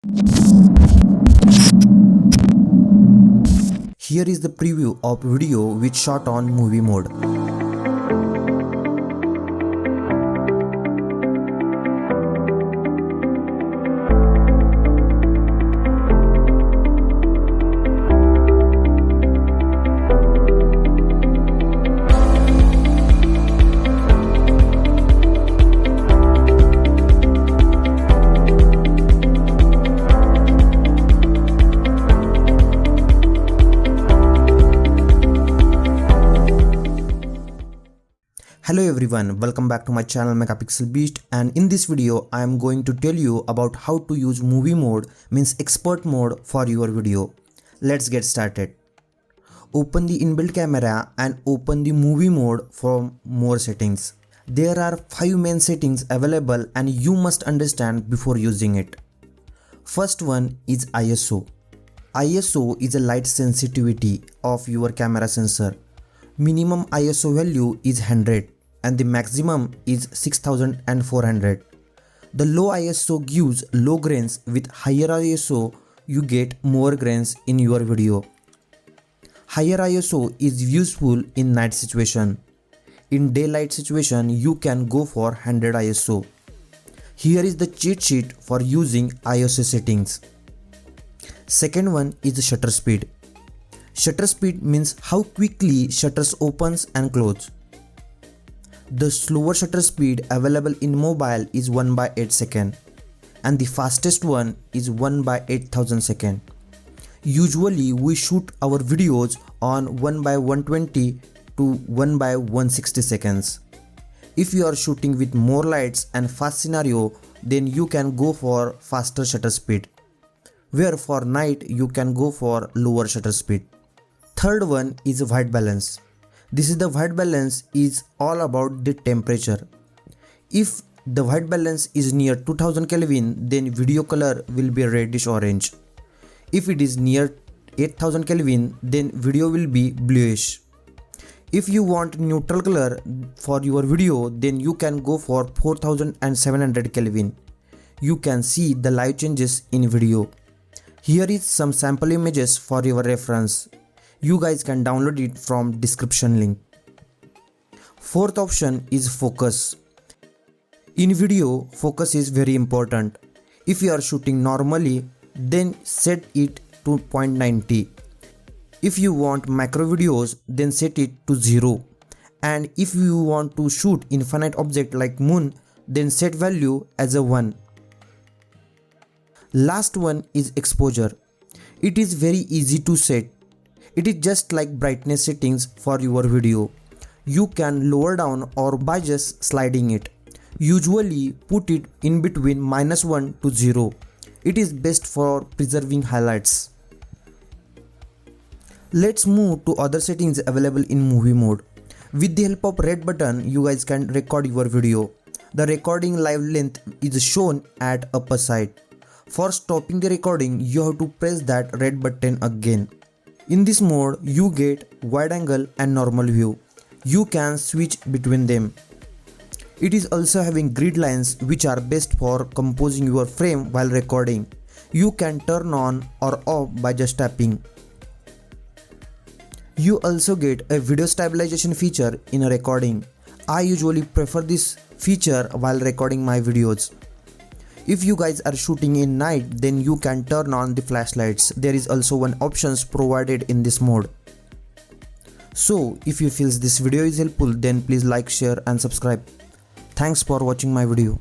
Here is the preview of video which shot on movie mode. Hello everyone, welcome back to my channel Megapixel Beast, and in this video I am going to tell you about how to use movie mode, means expert mode, for your video. Let's get started. Open the inbuilt camera and open the movie mode for more settings. There are 5 main settings available and you must understand before using it. First one is ISO. ISO is a light sensitivity of your camera sensor. Minimum ISO value is 100 and the maximum is 6400. The low ISO gives low grains. With higher ISO you get more grains in your video. Higher ISO is useful in night situation. In daylight situation you can go for 100 ISO. Here is the cheat sheet for using ISO settings. Second one is shutter speed. Shutter speed means how quickly shutters opens and close. The slower shutter speed available in mobile is 1/8 second and the fastest one is 1/8000 second. Usually we shoot our videos on 1/120 to 1/160 seconds. If you are shooting with more lights and fast scenario, then you can go for faster shutter speed, where for night you can go for lower shutter speed. Third one is white balance. This is the white balance is all about the temperature. If the white balance is near 2000 Kelvin, then video color will be reddish orange. If it is near 8000 Kelvin, then video will be bluish. If you want neutral color for your video, then you can go for 4700 Kelvin. You can see the light changes in video. Here is some sample images for your reference. You guys can download it from description link. Fourth option is focus. In video, focus is very important. If you are shooting normally, then set it to 0.90. If you want macro videos, then set it to 0. And if you want to shoot infinite object like moon, then set value as a 1. Last one is exposure. It is very easy to set. It is just like brightness settings for your video. You can lower down or by just sliding it. Usually put it in between -1 to 0. It is best for preserving highlights. Let's move to other settings available in movie mode. With the help of red button, you guys can record your video. The recording live length is shown at upper side. For stopping the recording, you have to press that red button again. In this mode, you get wide angle and normal view. You can switch between them. It is also having grid lines which are best for composing your frame while recording. You can turn on or off by just tapping. You also get a video stabilization feature in a recording. I usually prefer this feature while recording my videos. If you guys are shooting in night, then you can turn on the flashlights. There is also one options provided in this mode. So if you feel this video is helpful, then please like, share and subscribe. Thanks for watching my video.